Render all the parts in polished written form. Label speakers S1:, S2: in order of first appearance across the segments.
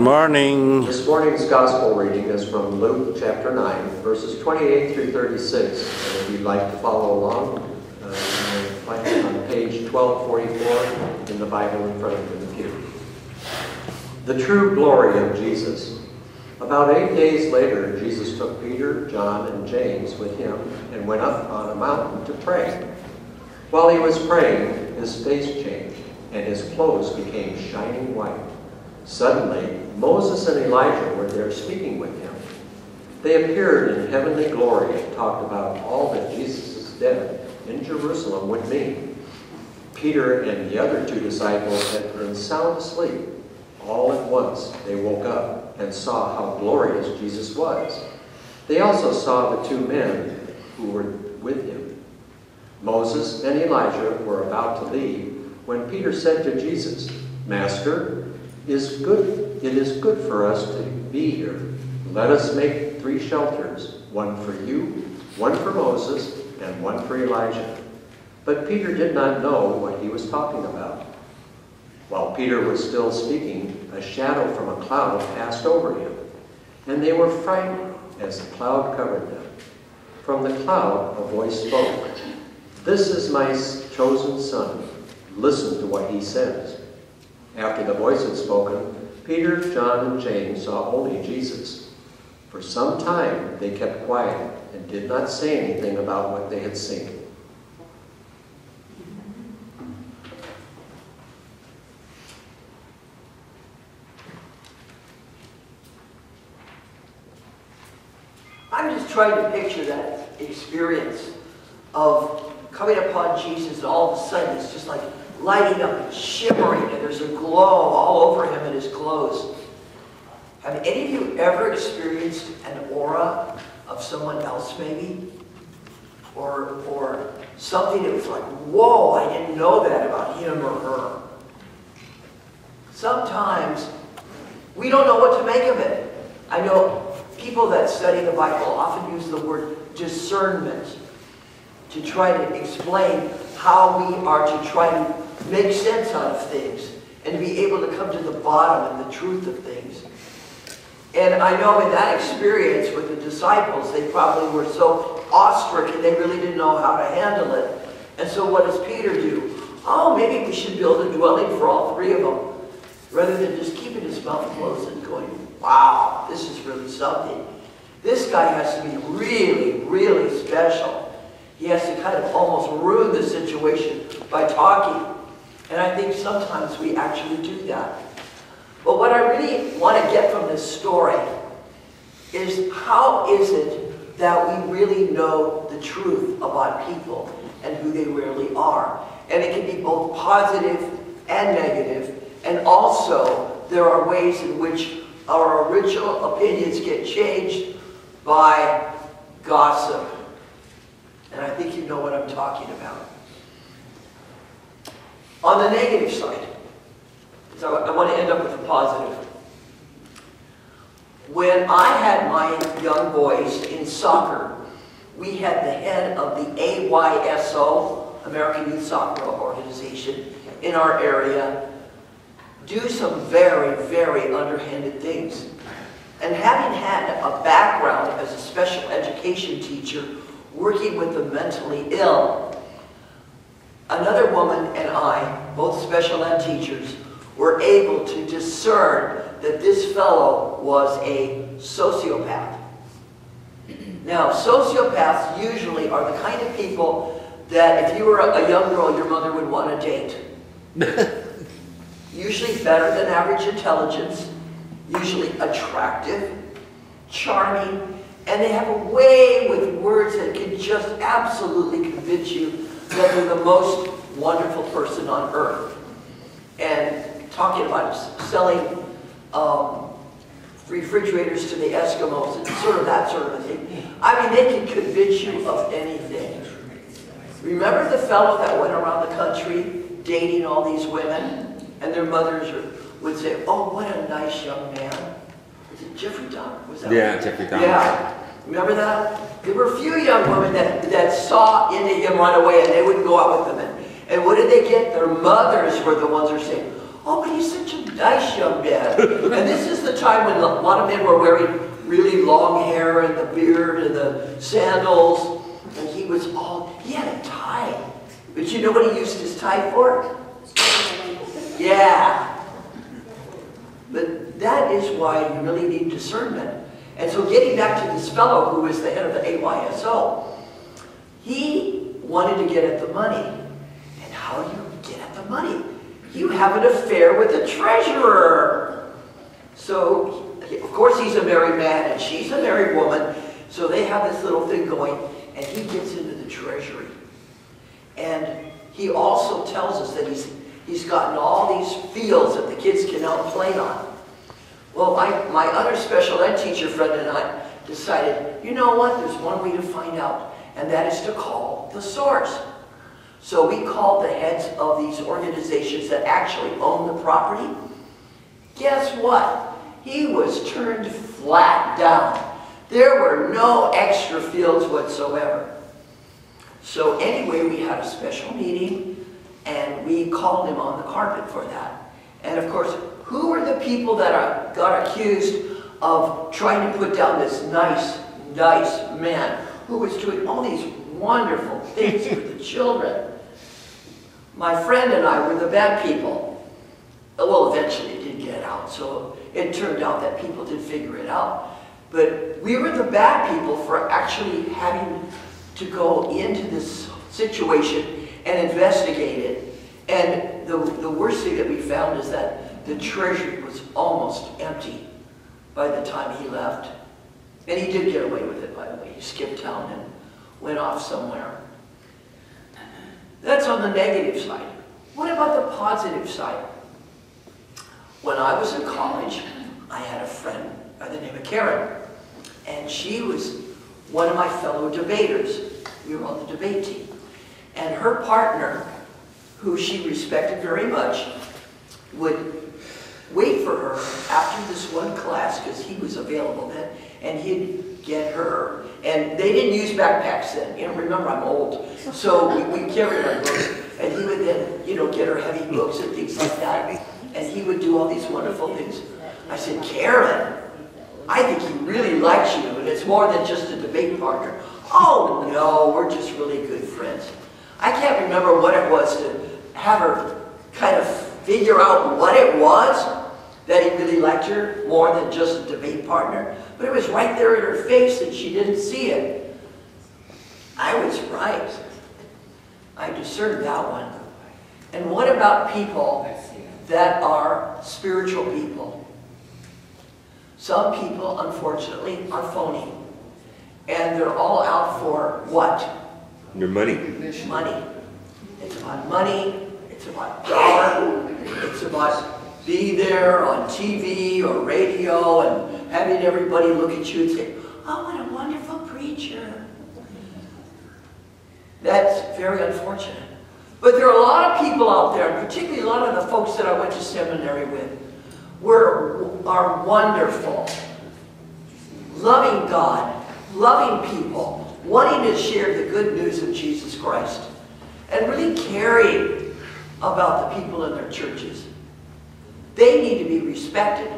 S1: morning.
S2: This morning's gospel reading is from Luke chapter 9, verses 28 through 36. And if you'd like to follow along, you may find it on page 1244 in the Bible in front of you in the pew. The true glory of Jesus. About 8 days later, Jesus took Peter, John, and James with him and went up on a mountain to pray. While he was praying, his face changed, and his clothes became shining white. Suddenly, Moses and Elijah were there speaking with him. They appeared in heavenly glory and talked about all that Jesus' death in Jerusalem would mean. Peter and the other 2 disciples had been sound asleep. All at once, they woke up and saw how glorious Jesus was. They also saw the 2 men who were with him. Moses and Elijah were about to leave when Peter said to Jesus, "Master, it is good for us to be here. Let us make 3 shelters, one for you, one for Moses, and one for Elijah." But Peter did not know what he was talking about. While Peter was still speaking, a shadow from a cloud passed over him, and they were frightened as the cloud covered them. From the cloud, a voice spoke, "This is my chosen son. Listen to what he says." After the voice had spoken, Peter, John, and James saw only Jesus. For some time, they kept quiet and did not say anything about what they had seen.
S3: I'm just trying to picture that experience of coming upon Jesus, and all of a sudden it's just like lighting up and shimmering, and there's a glow all over him and his clothes. Have any of you ever experienced an aura of someone else, maybe? Or something that was like, whoa, I didn't know that about him or her. Sometimes we don't know what to make of it. I know people that study the Bible often use the word discernment to try to explain how we are to try to make sense out of things and to be able to come to the bottom and the truth of things. And I know in that experience with the disciples, they probably were so awestruck and they really didn't know how to handle it. And so what does Peter do? Oh, maybe we should build a dwelling for all 3 of them, rather than just keeping his mouth closed and going, wow, this is really something. This guy has to be really, really special. He has to kind of almost ruin the situation by talking. And I think sometimes we actually do that. But what I really want to get from this story is, how is it that we really know the truth about people and who they really are? And it can be both positive and negative. And also, there are ways in which our original opinions get changed by gossip. And I think you know what I'm talking about. On the negative side, so I want to end up with a positive. When I had my young boys in soccer, we had the head of the AYSO, American Youth Soccer Organization, in our area do some very, very underhanded things. And having had a background as a special education teacher, working with the mentally ill, another woman and I, both special ed teachers, were able to discern that this fellow was a sociopath. Now, sociopaths usually are the kind of people that if you were a young girl, your mother would want to date. Usually better than average intelligence, usually attractive, charming, and they have a way with words that can just absolutely convince you that they're the most wonderful person on earth. And talking about selling refrigerators to the Eskimos and sort of that sort of thing. I mean, they can convince you of anything. Remember the fellow that went around the country dating all these women, and their mothers would say, "Oh, what a nice young man." Was it Rev.Dr.? Was that?
S1: Yeah, Rev.Dr.
S3: Yeah. Remember that? There were a few young women that saw into him right away, and they wouldn't go out with them. And what did they get? Their mothers were the ones who were saying, oh, but he's such a nice young man. And this is the time when a lot of men were wearing really long hair and the beard and the sandals. And he had a tie. But you know what he used his tie for? Yeah. But that is why you really need discernment. And so getting back to this fellow who was the head of the AYSO, he wanted to get at the money. And how do you get at the money? You have an affair with the treasurer. So, of course, he's a married man and she's a married woman. So they have this little thing going, and he gets into the treasury. And he also tells us that he's gotten all these fields that the kids can now play on. Well, my other special ed teacher friend and I decided, you know what, there's one way to find out, and that is to call the source. So we called the heads of these organizations that actually own the property. Guess what? He was turned flat down. There were no extra fields whatsoever. So anyway, we had a special meeting, and we called him on the carpet for that. And of course, who were the people that got accused of trying to put down this nice man who was doing all these wonderful things for the children? My friend and I were the bad people. Well, eventually it did get out, so it turned out that people did figure it out. But we were the bad people for actually having to go into this situation and investigate it. And the worst thing that we found is that the treasury was almost empty by the time he left. And he did get away with it, by the way. He skipped town and went off somewhere. That's on the negative side. What about the positive side? When I was in college, I had a friend by the name of Karen. And she was one of my fellow debaters. We were on the debate team. And her partner, who she respected very much, would wait for her after this one class, because he was available then, and he'd get her. And they didn't use backpacks then. You know, remember, I'm old. So we carried our books, and he would then, you know, get her heavy books and things like that. And he would do all these wonderful things. I said, Karen, I think he really likes you, and it's more than just a debate partner. Oh, no, we're just really good friends. I can't remember what it was to have her kind of figure out what it was that he really liked her more than just a debate partner. But it was right there in her face and she didn't see it. I was right. I discerned that one. And what about people that are spiritual people? Some people, unfortunately, are phony. And they're all out for what?
S1: Your money.
S3: Money. It's about money. It's about power. It's about being there on TV or radio and having everybody look at you and say, oh, what a wonderful preacher. That's very unfortunate. But there are a lot of people out there, particularly a lot of the folks that I went to seminary with, are wonderful, loving God, loving people, wanting to share the good news of Jesus Christ, and really caring about the people in their churches. They need to be respected.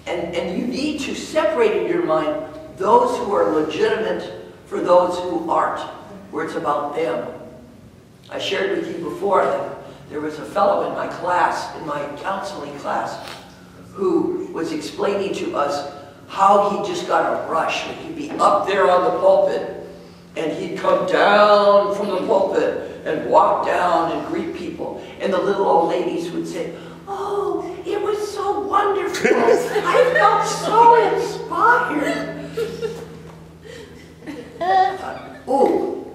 S3: And you need to separate in your mind those who are legitimate for those who aren't, where it's about them. I shared with you before that there was a fellow in my class, in my counseling class, who was explaining to us how he just got a rush. He'd be up there on the pulpit, and he'd come down from the pulpit and walk down and greet people. And the little old ladies would say, oh, it was so wonderful. I felt so inspired. I thought, oh,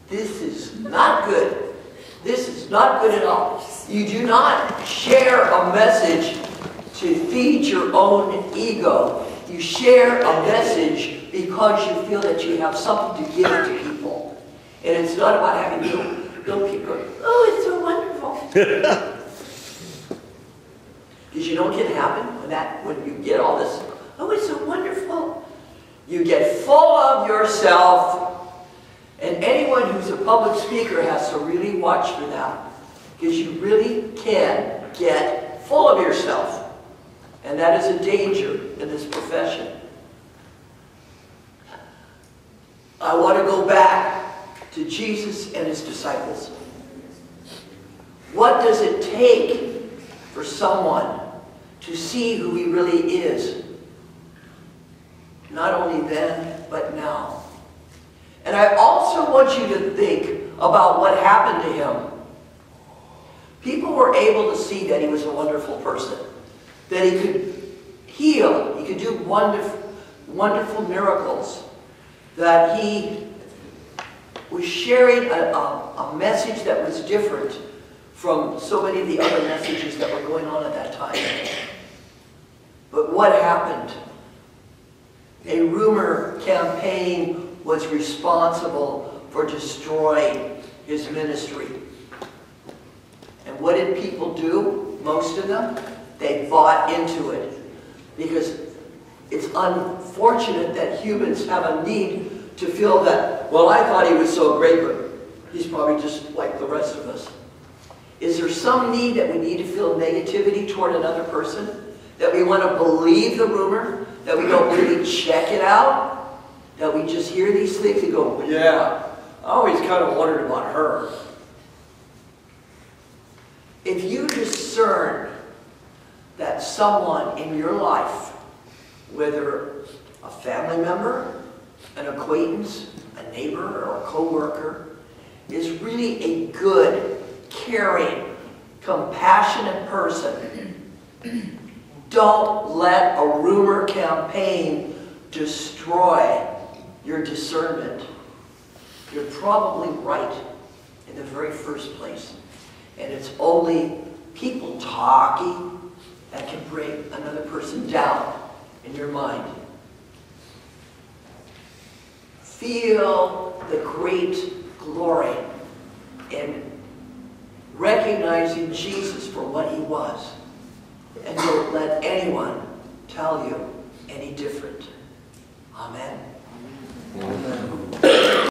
S3: this is not good. This is not good at all. You do not share a message to feed your own ego. You share a message because you feel that you have something to give to people. And it's not about having little people going, oh, it's so wonderful. Because you know what can happen when you get all this, oh, it's so wonderful. You get full of yourself. And anyone who's a public speaker has to really watch for that. Because you really can get full of yourself. And that is a danger in this profession. I want to go back to Jesus and his disciples. What does it take for someone to see who he really is? Not only then, but now. And I also want you to think about what happened to him. People were able to see that he was a wonderful person, that he could heal, he could do wonderful miracles, that he was sharing a message that was different from so many of the other messages that were going on at that time. But what happened? A rumor campaign was responsible for destroying his ministry. And what did people do? Most of them? They bought into it. Because it's unfortunate that humans have a need to feel that, well, I thought he was so great, but he's probably just like the rest of us. Is there some need that we need to feel negativity toward another person? That we want to believe the rumor? That we don't really check it out? That we just hear these things and go, well, yeah, I always kind of wondered about her. If you discern that someone in your life, whether a family member, an acquaintance, a neighbor, or a co-worker, is really a good, caring, compassionate person, don't let a rumor campaign destroy your discernment. You're probably right in the very first place. And it's only people talking that can bring another person down in your mind. Feel the great glory in recognizing Jesus for what he was. And don't let anyone tell you any different. Amen.
S2: Amen.